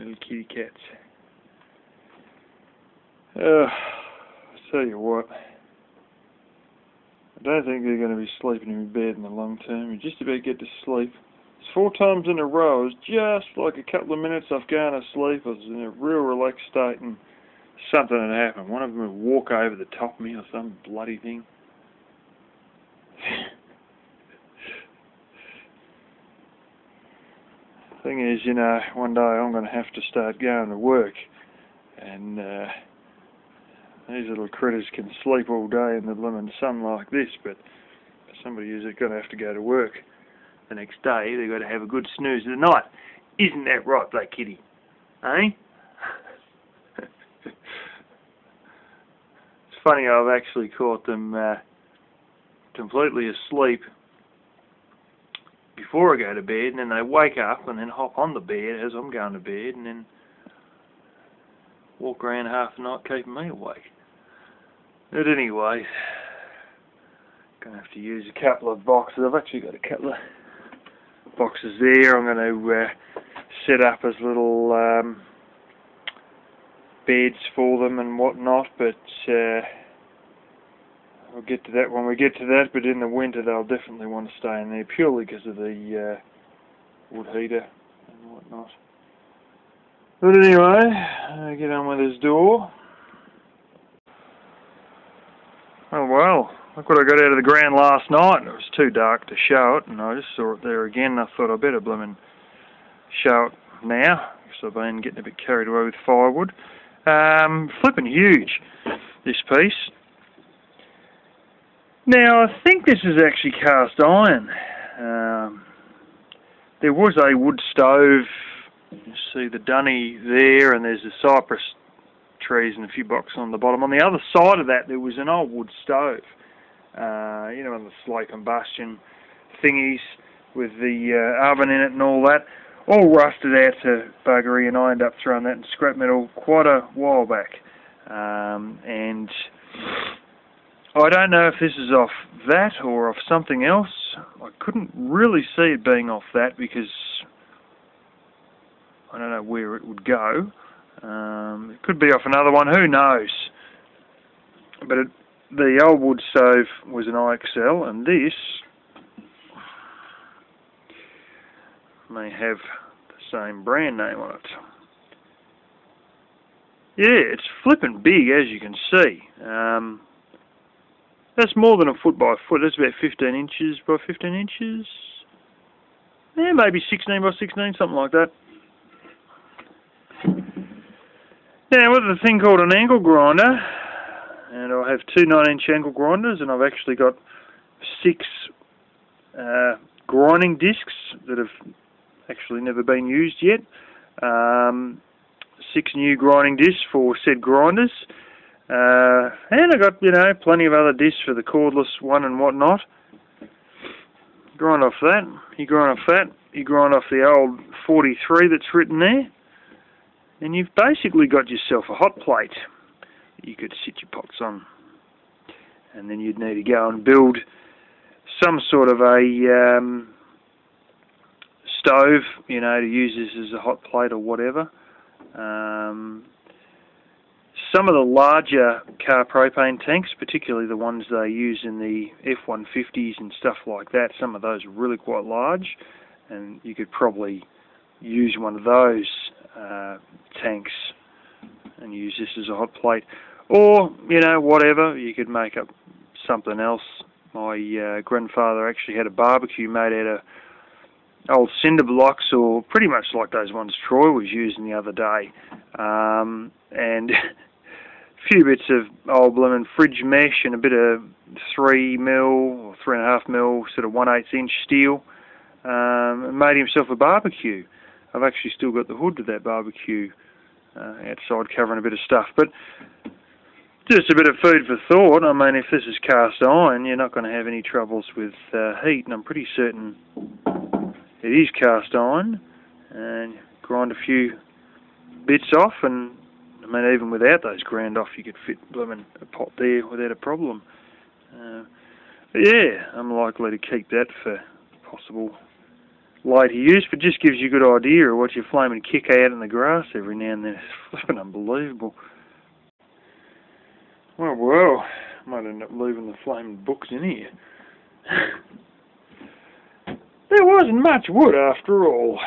Little kitty cats. I tell you what, I don't think they're going to be sleeping in bed in the long term. You just about get to sleep. It's 4 times in a row. It was just like a couple of minutes off going to sleep. I was in a real relaxed state and something had happened. One of them would walk over the top of me or some bloody thing. Thing is, you know, one day I'm going to have to start going to work, and these little critters can sleep all day in the blooming sun like this, but somebody is going to have to go to work the next day. They've got to have a good snooze of the night. Isn't that right, Black Kitty? Eh? It's funny, I've actually caught them completely asleep before I go to bed, and then they wake up and then hop on the bed as I'm going to bed and then walk around half the night keeping me awake. But anyway, going to have to use a couple of boxes. I've actually got a couple of boxes there. I'm going to set up as little beds for them and whatnot, but we'll get to that when we get to that. But in the winter they'll definitely want to stay in there purely because of the wood heater and whatnot. But anyway, get on with this door. Oh well, look what I got out of the ground last night, and it was too dark to show it, and I just saw it there again, and I thought I'd better blooming show it now, because I've been getting a bit carried away with firewood. Flipping huge, this piece. Now, I think this is actually cast iron. There was a wood stove. You see the dunny there, and there's the cypress trees and a few boxes on the bottom. On the other side of that, there was an old wood stove. You know, the slow combustion thingies with the oven in it and all that. All rusted out to buggery, and I ended up throwing that in scrap metal quite a while back. And I don't know if this is off that or off something else. I couldn't really see it being off that because I don't know where it would go. It could be off another one, who knows. But the old wood stove was an IXL, and this may have the same brand name on it. Yeah, it's flipping big, as you can see. That's more than a foot by foot. That's about 15 inches by 15 inches. Yeah, maybe 16 by 16, something like that. Now, with a thing called an angle grinder, and I have 2 9-inch angle grinders, and I've actually got 6 grinding discs that have actually never been used yet. 6 new grinding discs for said grinders. And I got, you know, plenty of other discs for the cordless one and whatnot. Grind off that, you grind off that, you grind off the old 43 that's written there, and you've basically got yourself a hot plate that you could sit your pots on. And then you'd need to go and build some sort of a stove, you know, to use this as a hot plate or whatever. Some of the larger car propane tanks, particularly the ones they use in the F-150s and stuff like that, some of those are really quite large, and you could probably use one of those tanks and use this as a hot plate. Or, you know, whatever, you could make up something else. My grandfather actually had a barbecue made out of old cinder blocks, or pretty much like those ones Troy was using the other day. And few bits of old blooming fridge mesh and a bit of 3mm or 3.5mm sort of 1/8 inch steel, and made himself a barbecue. I've actually still got the hood to that barbecue outside covering a bit of stuff. But just a bit of food for thought. I mean, if this is cast iron, you're not going to have any troubles with heat, and I'm pretty certain it is cast iron. And grind a few bits off, and I mean, even without those ground off, you could fit blooming a pot there without a problem. But yeah, I'm likely to keep that for possible later use, but just gives you a good idea of what your flaming kick out in the grass every now and then. It's flipping unbelievable. Well, might end up leaving the flaming books in here. There wasn't much wood after all.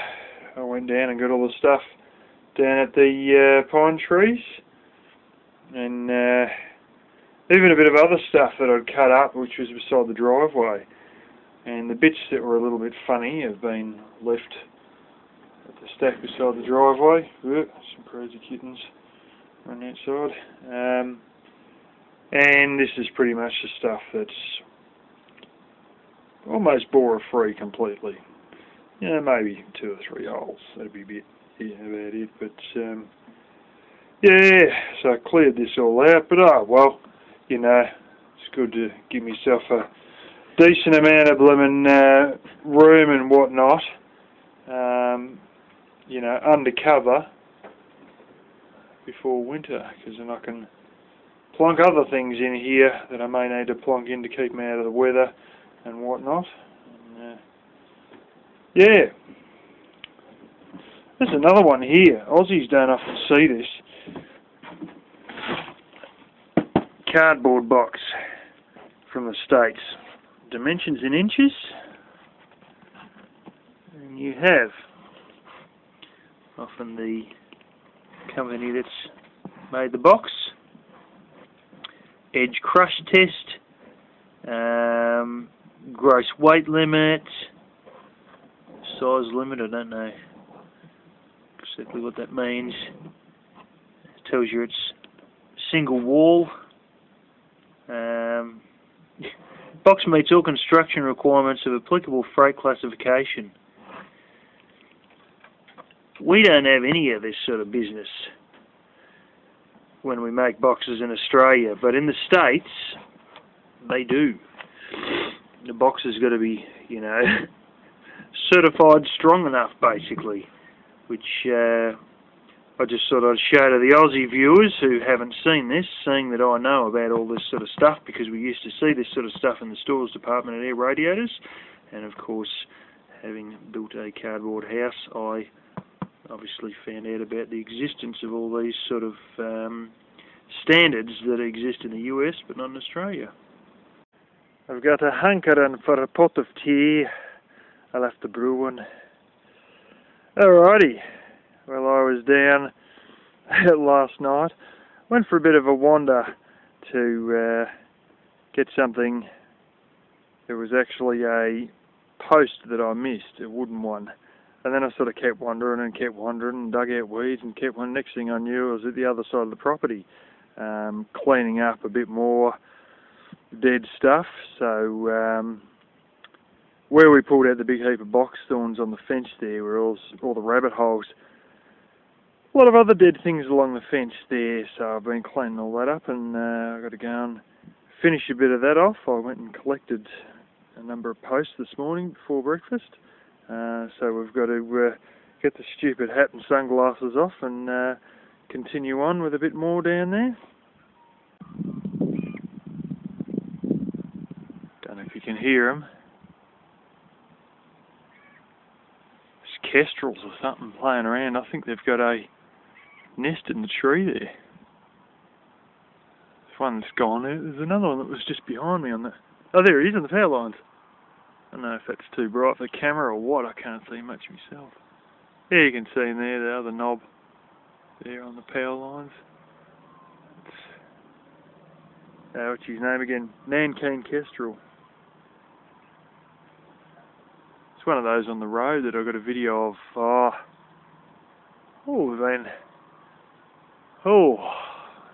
I went down and got all the stuff down at the pine trees, and even a bit of other stuff that I'd cut up, which was beside the driveway. And the bits that were a little bit funny have been left at the stack beside the driveway. Some crazy kittens on the outside. And this is pretty much the stuff that's almost borer-free completely. You know, maybe 2 or 3 holes. That'd be a bit about it. But yeah, so I cleared this all out. But oh well, you know, it's good to give myself a decent amount of blooming room and whatnot. You know, undercover before winter, because then I can plonk other things in here that I may need to plonk in to keep me out of the weather and whatnot. And, yeah. There's another one here. Aussies don't often see this. Cardboard box from the States. Dimensions in inches. And you have often the company that's made the box. Edge crush test. Gross weight limit. Size limit, I don't know exactly what that means. It tells you it's single wall. Box meets all construction requirements of applicable freight classification. We don't have any of this sort of business when we make boxes in Australia, but in the States, they do. The box has got to be, you know, certified strong enough, basically, which I just thought I'd show to the Aussie viewers who haven't seen this, seeing that I know about all this sort of stuff, because we used to see this sort of stuff in the stores department at Air Radiators, and of course, having built a cardboard house, I obviously found out about the existence of all these sort of standards that exist in the US, but not in Australia. I've got a hankering for a pot of tea. I'll have to brew one. Alrighty. Well, I was down last night. Went for a bit of a wander to get something. There was actually a post that I missed, a wooden one. And then I sort of kept wandering and dug out weeds and kept one. Next thing I knew, I was at the other side of the property, cleaning up a bit more dead stuff. So where we pulled out the big heap of box thorns on the fence there were all the rabbit holes. A lot of other dead things along the fence there, so I've been cleaning all that up, and I've got to go and finish a bit of that off. I went and collected a number of posts this morning before breakfast, so we've got to get the stupid hat and sunglasses off and continue on with a bit more down there. Don't know if you can hear them. It's kestrels or something playing around. I think they've got a nest in the tree there. There's one that's gone. There's another one that was just behind me on the... Oh, there he is on the power lines. I don't know if that's too bright for the camera or what. I can't see much myself. Yeah, you can see him there, the other knob there on the power lines. What's his name again? Nankeen kestrel. It's one of those on the road that I got a video of.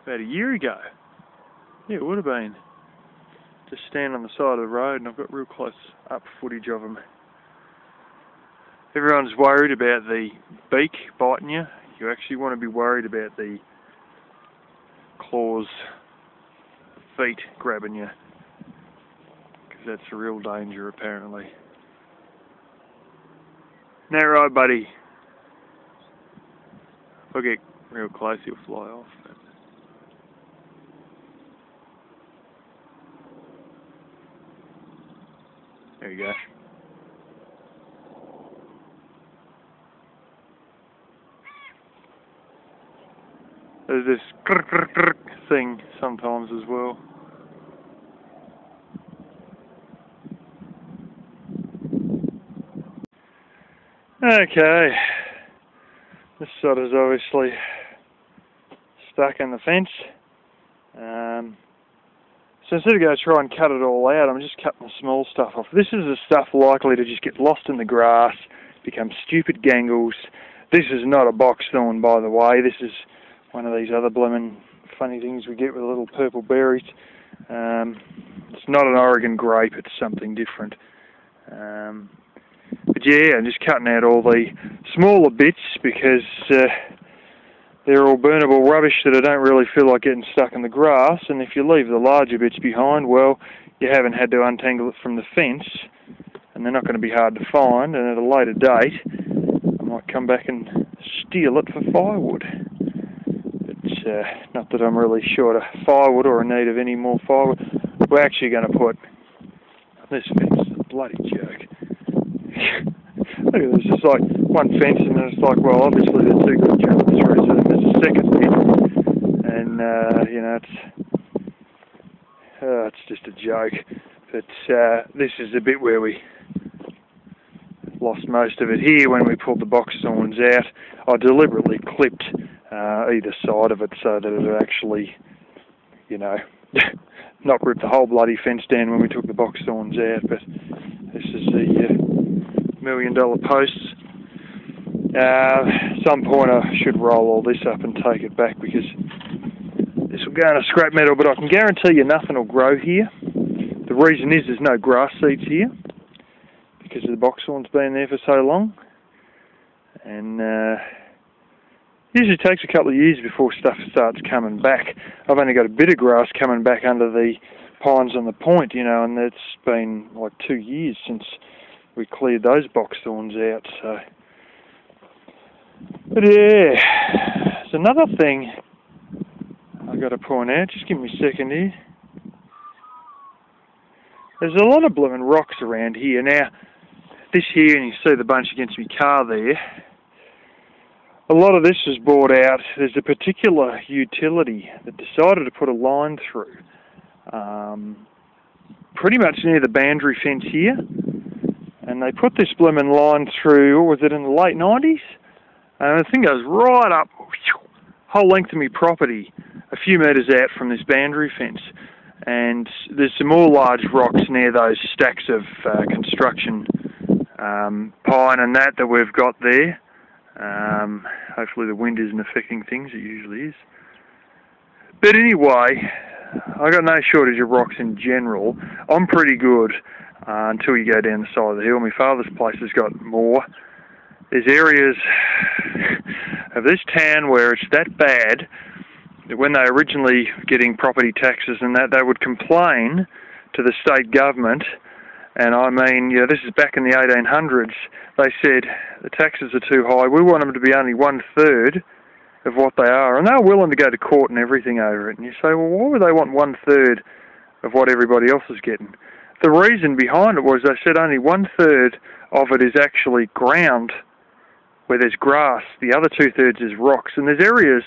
About a year ago. Yeah, it would have been. Just stand on the side of the road, and I've got real close up footage of them. Everyone's worried about the beak biting you. You actually want to be worried about the claws, feet grabbing you, because that's a real danger apparently. Now right, buddy. If I get real close, he'll fly off. There you go. There's this krr, krr, krr thing sometimes as well. Okay, this sod is obviously stuck in the fence. So instead of going to try and cut it all out, I'm just cutting the small stuff off. This is the stuff likely to just get lost in the grass, become stupid gangles. This is not a box thorn, by the way. This is one of these other blooming funny things we get with little purple berries. It's not an Oregon grape, it's something different. But yeah, I'm just cutting out all the smaller bits because they're all burnable rubbish that I don't really feel like getting stuck in the grass, and if you leave the larger bits behind, well, you haven't had to untangle it from the fence, and they're not going to be hard to find, and at a later date, I might come back and steal it for firewood. But not that I'm really short of firewood or in need of any more firewood. We're actually going to put this fence, a bloody joke. Look at this, it's like one fence and then it's like, well, obviously they're too good to jump through, so then there's a second bit, and you know, it's just a joke. But this is the bit where we lost most of it here when we pulled the box thorns out. I deliberately clipped either side of it so that it would actually, you know, not rip the whole bloody fence down when we took the box thorns out. But this is the $1 million posts. Some point I should roll all this up and take it back because this will go in a scrap metal, but I can guarantee you nothing will grow here. The reason is there's no grass seeds here because the box thorn's been there for so long, and usually takes a couple of years before stuff starts coming back. I've only got a bit of grass coming back under the pines on the point, you know, and it's been like 2 years since we cleared those box thorns out. So, but yeah, there's another thing I've got to point out. Just give me a second here. There's a lot of blooming rocks around here. Now, this here, and you see the bunch against my car there, a lot of this was bought out. There's a particular utility that decided to put a line through, pretty much near the boundary fence here, and they put this blooming line through, what was it, in the late 90s? And the thing goes right up, whole length of my property, a few metres out from this boundary fence. And there's some more large rocks near those stacks of construction pine and that we've got there. Hopefully the wind isn't affecting things, it usually is. But anyway, I got no shortage of rocks in general. I'm pretty good until you go down the side of the hill. My father's place has got more. There's areas of this town where it's that bad that when they were originally getting property taxes and that, they would complain to the state government. And I mean, you know, this is back in the 1800s. They said the taxes are too high. We want them to be only 1/3 of what they are, and they were willing to go to court and everything over it. And you say, well, why would they want 1/3 of what everybody else is getting? The reason behind it was they said only 1/3 of it is actually ground, where there's grass. The other 2/3 is rocks. And there's areas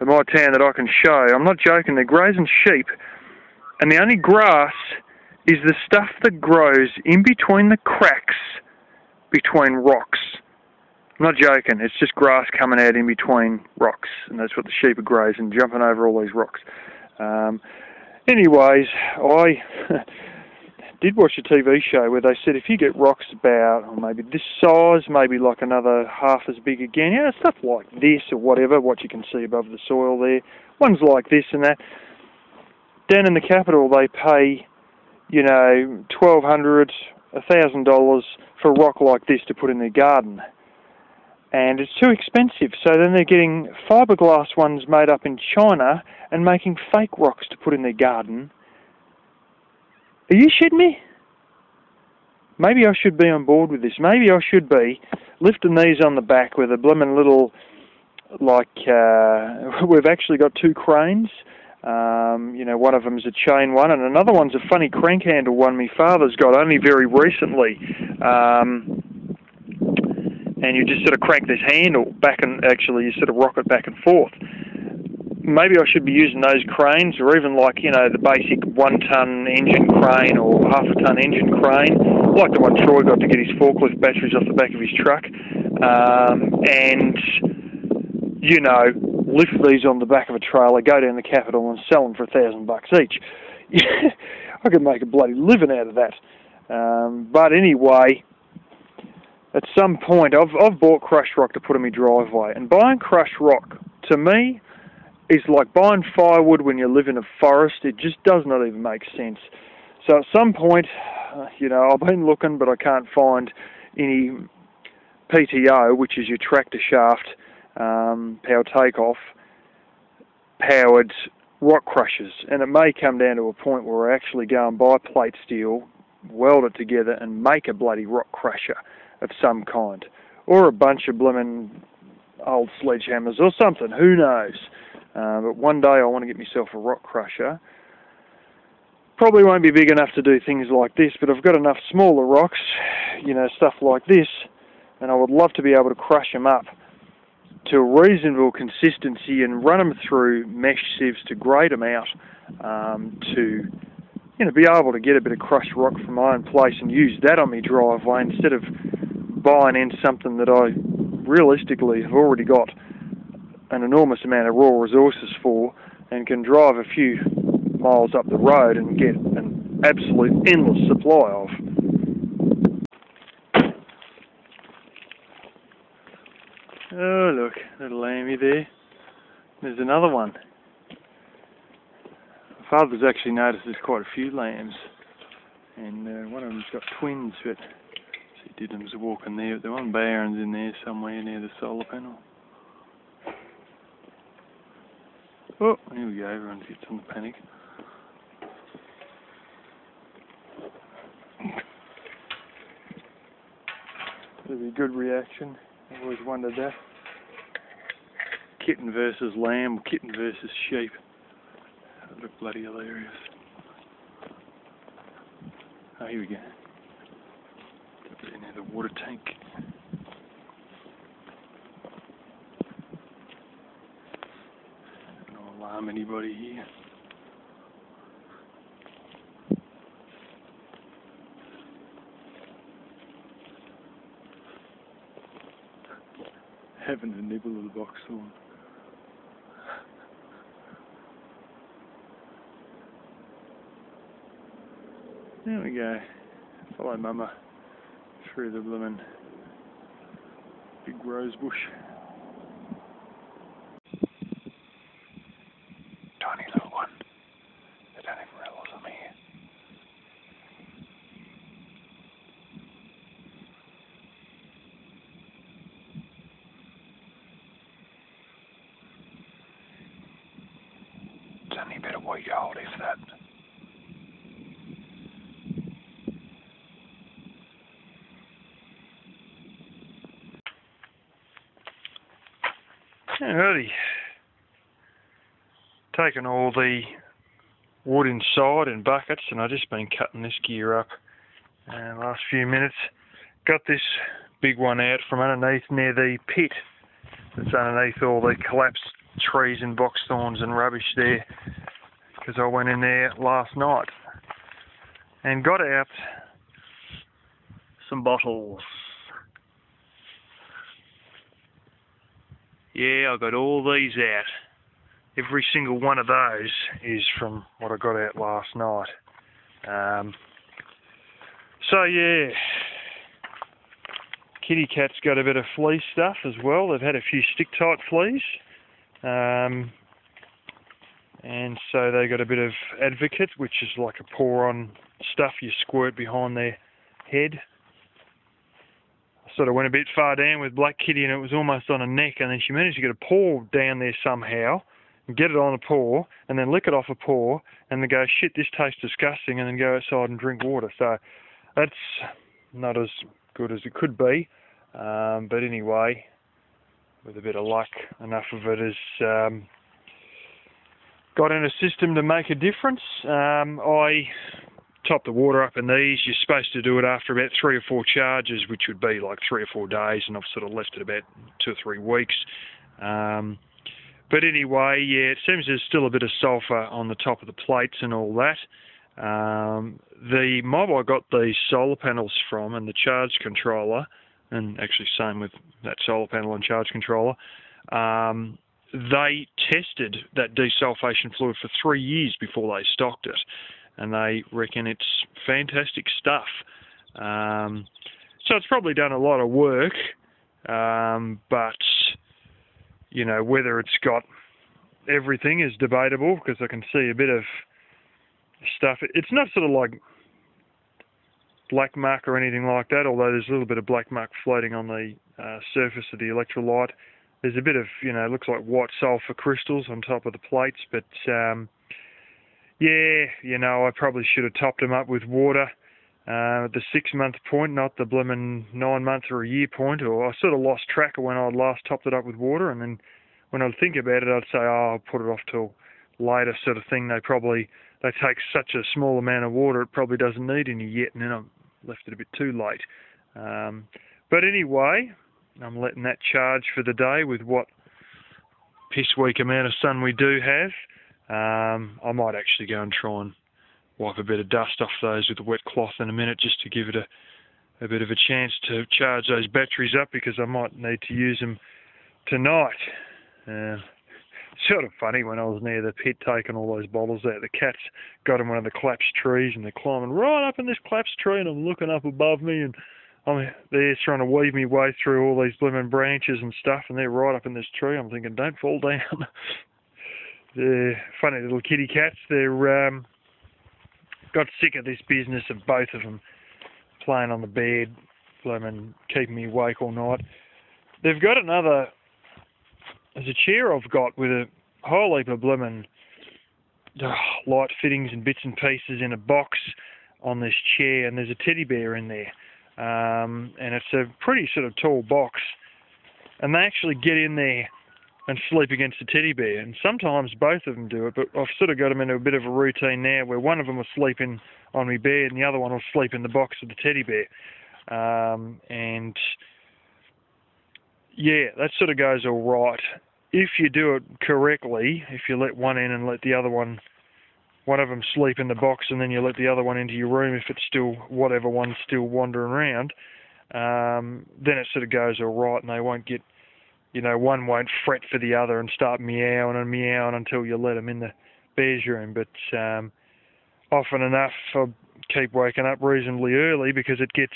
of my town that I can show. I'm not joking. They're grazing sheep, and the only grass is the stuff that grows in between the cracks between rocks. I'm not joking, it's just grass coming out in between rocks, and that's what the sheep are grazing, jumping over all these rocks. Anyways, I did watch a TV show where they said if you get rocks about, or maybe this size, maybe like another half as big again, you know, stuff like this or whatever, what you can see above the soil there, ones like this and that, down in the capital they pay, you know, $1,200, $1,000 for a rock like this to put in their garden. And it's too expensive, so then they're getting fiberglass ones made up in China and making fake rocks to put in their garden. Are you shitting me? Maybe I should be on board with this. Maybe I should be lifting these on the back with a blooming little, like, we've actually got 2 cranes. You know, one of them's a chain one, and another one's a funny crank handle one my father's got only very recently. And you just sort of crank this handle back and actually you sort of rock it back and forth. maybe I should be using those cranes, or even like, you know, the basic 1 ton engine crane or half a ton engine crane, like the one Troy got to get his forklift batteries off the back of his truck, and, you know, lift these on the back of a trailer, go down the Capital and sell them for $1,000 each. I could make a bloody living out of that. But anyway, at some point, I've bought crushed rock to put in my driveway, and buying crushed rock, to me, is like buying firewood when you live in a forest. It just does not even make sense. So at some point, you know, I've been looking, but I can't find any PTO, which is your tractor shaft, power takeoff, powered rock crushers. And it may come down to a point where I actually go and buy plate steel, weld it together, and make a bloody rock crusher of some kind. Or a bunch of blooming old sledgehammers or something, who knows. But one day I want to get myself a rock crusher. Probably won't be big enough to do things like this, but I've got enough smaller rocks, you know, stuff like this, and I would love to be able to crush them up to a reasonable consistency and run them through mesh sieves to grade them out, to, you know, be able to get a bit of crushed rock from my own place and use that on my driveway instead of buying in something that I realistically have already got an enormous amount of raw resources for and can drive a few miles up the road and get an absolute endless supply of. Oh look, little lambie there. There's another one. My father's actually noticed there's quite a few lambs, and one of them's got twins, but see Didym's walking there. The one Baron's in there somewhere near the solar panel. Oh, here we go, everyone gets on the panic. That'd be a good reaction. I've always wondered that. Kitten versus lamb, kitten versus sheep. That'd look bloody hilarious. Oh, here we go. Got near the water tank. Don't alarm anybody here. Having a nibble of the boxthorn. There we go. Follow Mama through the bloomin' big rose bush. Tiny little one. They don't even realise I'm here. It's only about a week old, if that. Alrighty. Taken all the wood inside in buckets, and I've just been cutting this gear up last few minutes. Got this big one out from underneath near the pit that's underneath all the collapsed trees and boxthorns and rubbish there, because I went in there last night and got out some bottles. Yeah, I got all these out. Every single one of those is from what I got out last night. So yeah, kitty cat's got a bit of flea stuff as well. They've had a few stick-tight fleas. And so they got a bit of Advocate, which is like a pour-on stuff you squirt behind their head. Sort of went a bit far down with Black Kitty and it was almost on her neck, and then she managed to get a paw down there somehow and get it on a paw and then lick it off a paw and then go, shit, this tastes disgusting, and then go outside and drink water. So that's not as good as it could be, but anyway, with a bit of luck, enough of it has got in a system to make a difference. I top the water up in these. You're supposed to do it after about 3 or 4 charges, which would be like 3 or 4 days, and I've sort of left it about 2 or 3 weeks. But anyway, yeah, it seems there's still a bit of sulphur on the top of the plates and all that. The mob I got these solar panels from and the charge controller, and actually same with that solar panel and charge controller, they tested that desulfation fluid for 3 years before they stocked it, and they reckon it's fantastic stuff. So it's probably done a lot of work, but you know, whether it's got everything is debatable, because I can see a bit of stuff. It's not sort of like black mark or anything like that, although there's a little bit of black mark floating on the surface of the electrolyte. There's a bit of, you know, looks like white sulphur crystals on top of the plates, but yeah, you know, I probably should have topped them up with water at the 6-month point, not the blimmin' 9-month or a year point. Or I sort of lost track of when I'd last topped it up with water, and then when I'd think about it, I'd say, oh, I'll put it off till later, sort of thing. They take such a small amount of water, it probably doesn't need any yet, and then I've left it a bit too late. But anyway, I'm letting that charge for the day with what piss weak amount of sun we do have. I might actually go and try and wipe a bit of dust off those with a wet cloth in a minute, just to give it a bit of a chance to charge those batteries up, because I might need to use them tonight. Sort of funny, when I was near the pit taking all those bottles out, the cats got in one of the collapsed trees and they're climbing right up in this collapsed tree, and I'm looking up above me and they're trying to weave me way through all these blooming branches and stuff, and they're right up in this tree. I'm thinking, don't fall down. They're funny little kitty cats. They're got sick of this business of both of them playing on the bed, blooming keeping me awake all night. They've got there's a chair I've got with a whole heap of blooming light fittings and bits and pieces in a box on this chair, and there's a teddy bear in there. And it's a pretty sort of tall box, and they actually get in there and sleep against the teddy bear, and sometimes both of them do it, but I've sort of got them into a bit of a routine now where one of them will sleep on my bed and the other one will sleep in the box of the teddy bear. And yeah, that sort of goes all right. If you do it correctly, if you let one in and let the other one of them sleep in the box, and then you let the other one into your room, if it's still, whatever one's still wandering around, then it sort of goes all right, and they won't get, you know, one won't fret for the other and start meowing and meowing until you let them in the bear's room. But often enough, I keep waking up reasonably early, because it gets,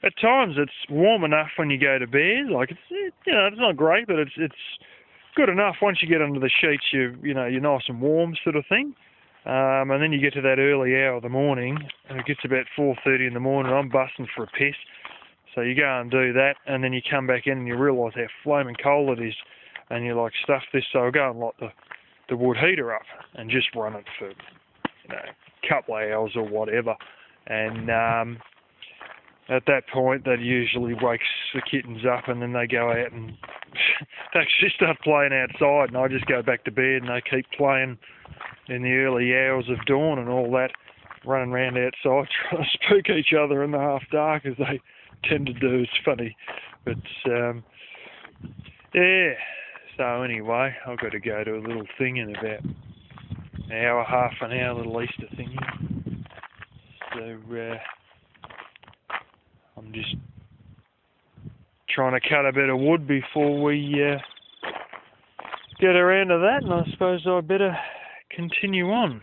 at times it's warm enough when you go to bed. Like, it's, you know, it's not great, but it's good enough. Once you get under the sheets, you're nice and warm, sort of thing. And then you get to that early hour of the morning, and it gets about 4:30 in the morning, and I'm busting for a piss. So you go and do that, and then you come back in and you realise how flaming cold it is, and you're like, stuff this. So I'll go and light the wood heater up and just run it for, you know, a couple of hours or whatever. And at that point, that usually wakes the kittens up, and then they go out and they actually start playing outside, and I just go back to bed, and they keep playing in the early hours of dawn and all that, running around outside trying to spook each other in the half dark, as they tend to do. It's funny, but yeah. So anyway, I've got to go to a little thing in about an hour, half an hour, little Easter thing. So I'm just trying to cut a bit of wood before we get around to that, and I suppose I'd better continue on.